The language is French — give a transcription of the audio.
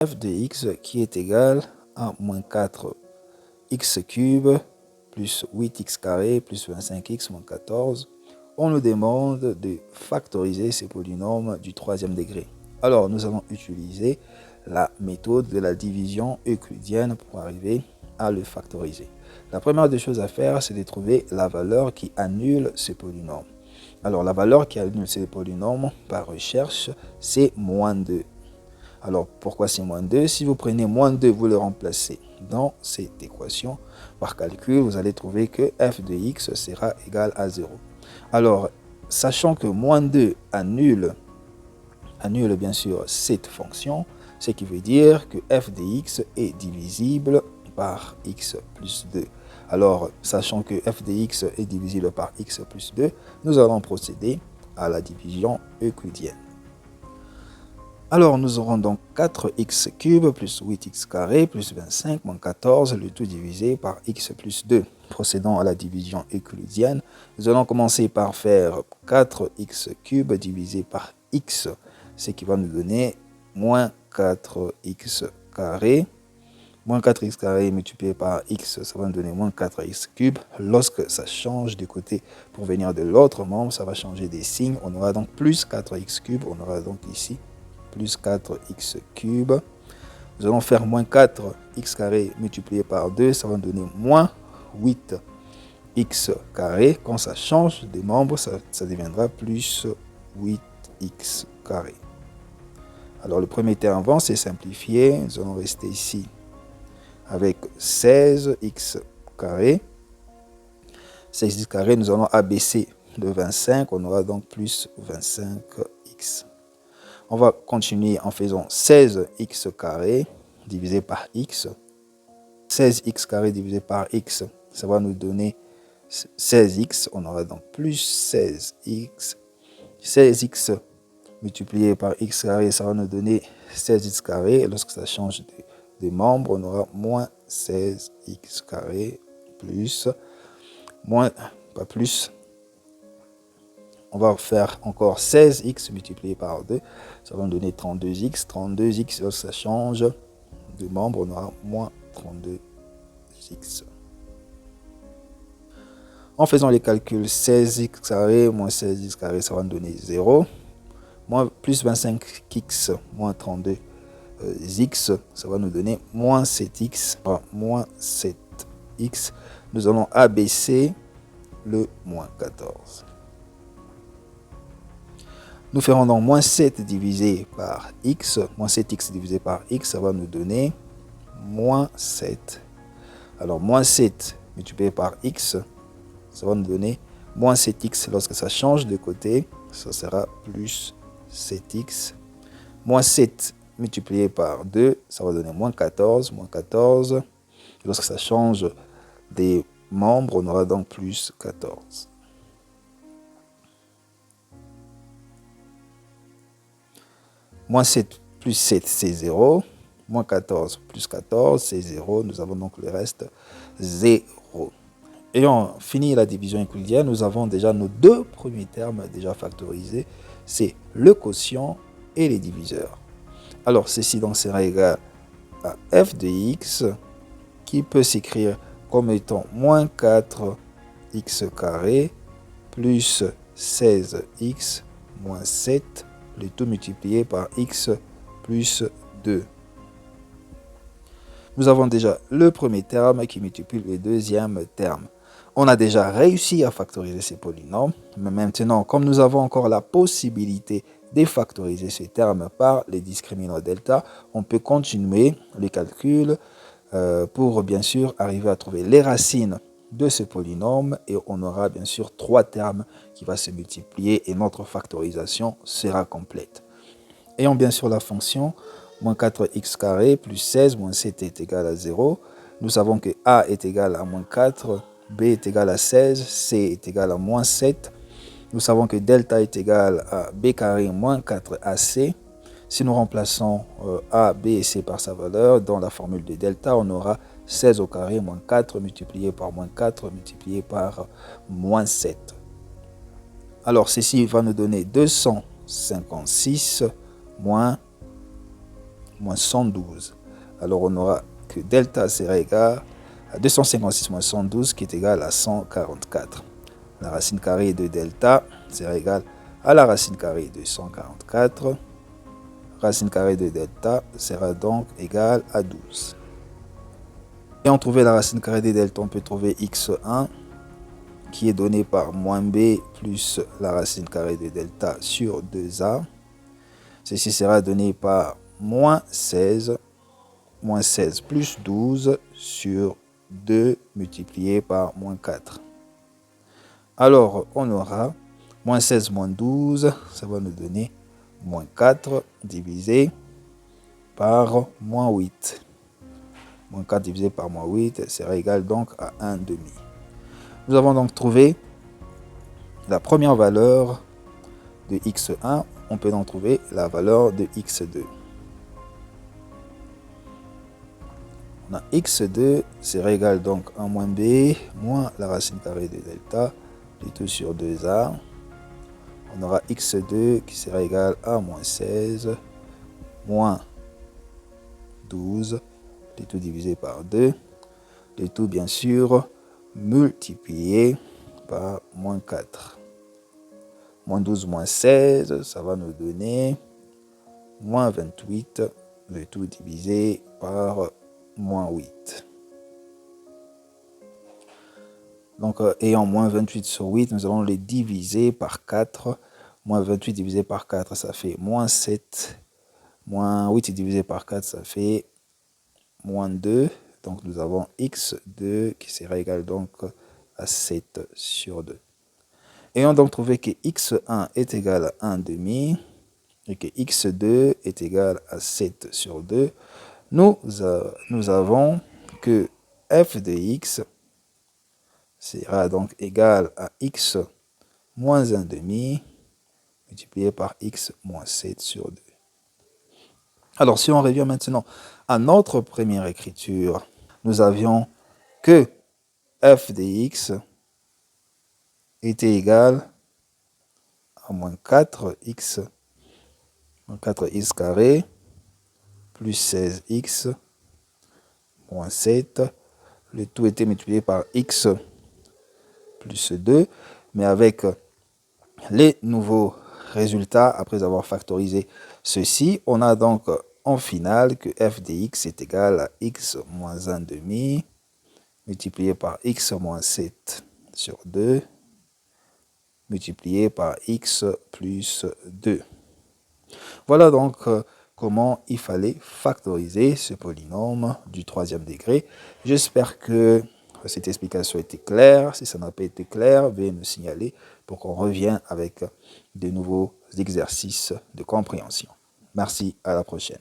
f de x qui est égal à moins 4x cube plus 8x carré plus 25x moins 14. On nous demande de factoriser ces polynômes du troisième degré. Alors, nous allons utiliser la méthode de la division euclidienne pour arriver à le factoriser. La première des choses à faire, c'est de trouver la valeur qui annule ce polynôme. Alors, la valeur qui annule ce polynôme par recherche, c'est moins 2. Alors, pourquoi c'est moins 2? Si vous prenez moins 2, vous le remplacez dans cette équation. Par calcul, vous allez trouver que f de x sera égal à 0. Alors, sachant que moins 2 annule bien sûr cette fonction, ce qui veut dire que f de x est divisible par x plus 2. Alors, sachant que f de x est divisible par x plus 2, nous allons procéder à la division euclidienne. Alors, nous aurons donc 4x cube plus 8x carré plus 25 moins 14, le tout divisé par x plus 2. Procédons à la division euclidienne. Nous allons commencer par faire 4x cube divisé par x, ce qui va nous donner moins 4x carré. Moins 4x carré multiplié par x, ça va nous donner moins 4x cube. Lorsque ça change de côté pour venir de l'autre membre, ça va changer des signes. On aura donc plus 4x cube. On aura donc ici plus 4x cube. Nous allons faire moins 4x carré multiplié par 2. Ça va nous donner moins 8x carré. Quand ça change de membre, ça deviendra plus 8x carré. Alors le premier terme va se simplifier. Nous allons rester ici avec 16x carré. 16x carré, nous allons abaisser de 25. On aura donc plus 25x. On va continuer en faisant 16x carré divisé par x. 16x carré divisé par x, ça va nous donner 16x. On aura donc plus 16x. 16x multiplié par x carré, ça va nous donner 16x carré. Et lorsque ça change de membre, on aura moins 16x carré plus, moins, pas plus. On va faire encore 16x multiplié par 2. Ça va nous donner 32x. 32x, lorsque ça change de membre, on aura moins 32x. En faisant les calculs, 16x carré moins 16x carré, ça va nous donner 0. Moins plus 25x moins 32x, ça va nous donner moins 7x. Moins 7x. Nous allons abaisser le moins 14. Nous ferons donc moins 7 divisé par x. Moins 7x divisé par x, ça va nous donner moins 7. Alors, moins 7 multiplié par x, ça va nous donner moins 7x. Lorsque ça change de côté, ça sera plus 7x. Moins 7 multiplié par 2, ça va donner moins 14. Moins 14. Lorsque ça change des membres, on aura donc plus 14. Moins 7 plus 7, c'est 0. Moins 14 plus 14, c'est 0. Nous avons donc le reste 0. Ayant fini la division euclidienne, nous avons déjà nos deux premiers termes déjà factorisés. C'est le quotient et les diviseurs. Alors, ceci donc sera égal à f de x qui peut s'écrire comme étant moins 4x carré plus 16x moins 7, le tout multiplié par x plus 2. Nous avons déjà le premier terme qui multiplie le deuxième terme. On a déjà réussi à factoriser ces polynômes, mais maintenant, comme nous avons encore la possibilité de factoriser ces termes par les discriminants delta, on peut continuer les calculs pour bien sûr arriver à trouver les racines de ce polynôme et on aura bien sûr 3 termes qui vont se multiplier et notre factorisation sera complète. Ayant bien sûr la fonction moins 4x carré plus 16 moins 7 est égal à 0. Nous savons que a est égal à moins 4, b est égal à 16, c est égal à moins 7. Nous savons que delta est égal à b carré moins 4ac. Si nous remplaçons a, b et c par sa valeur dans la formule de delta, on aura 16 au carré moins 4 multiplié par moins 4 multiplié par moins 7. Alors ceci va nous donner 256 moins moins 112. Alors on aura que delta sera égal à 256 moins 112 qui est égal à 144. La racine carrée de delta sera égale à la racine carrée de 144. Racine carrée de delta sera donc égale à 12. Et on trouve la racine carrée de delta, on peut trouver x1 qui est donné par moins b plus la racine carrée de delta sur 2a. Ceci sera donné par moins 16 plus 12 sur 2 multiplié par moins 4. Alors, on aura moins 16 moins 12, ça va nous donner moins 4 divisé par moins 8. Moins 4 divisé par moins 8 sera égal donc à 1 demi. Nous avons donc trouvé la première valeur de x1. On peut donc trouver la valeur de x2. On a x2 sera égal donc à moins b moins la racine carrée de delta du tout sur 2a. On aura x2 qui sera égal à moins 16 moins 12, le tout divisé par 2, le tout bien sûr multiplié par moins 4. Moins 12 moins 16, ça va nous donner moins 28, le tout divisé par moins 8. Donc, ayant moins 28 sur 8, nous allons les diviser par 4. Moins 28 divisé par 4, ça fait moins 7. Moins 8 divisé par 4, ça fait moins 2. Donc, nous avons x2 qui sera égal donc à 7 sur 2. Ayant donc trouvé que x1 est égal à 1 demi et que x2 est égal à 7 sur 2, nous avons que f de x sera donc égal à x moins 1 demi multiplié par x moins 7 sur 2. Alors, si on revient maintenant à notre première écriture, nous avions que f de x était égal à moins 4x carré plus 16x moins 7. Le tout était multiplié par x plus 2, mais avec les nouveaux résultats, après avoir factorisé ceci, on a donc en finale que f de x est égal à x moins 1 demi multiplié par x moins 7 sur 2 multiplié par x plus 2. Voilà donc comment il fallait factoriser ce polynôme du troisième degré. J'espère que cette explication a été claire. Si ça n'a pas été clair, veuillez me signaler pour qu'on revienne avec de nouveaux exercices de compréhension. Merci, à la prochaine.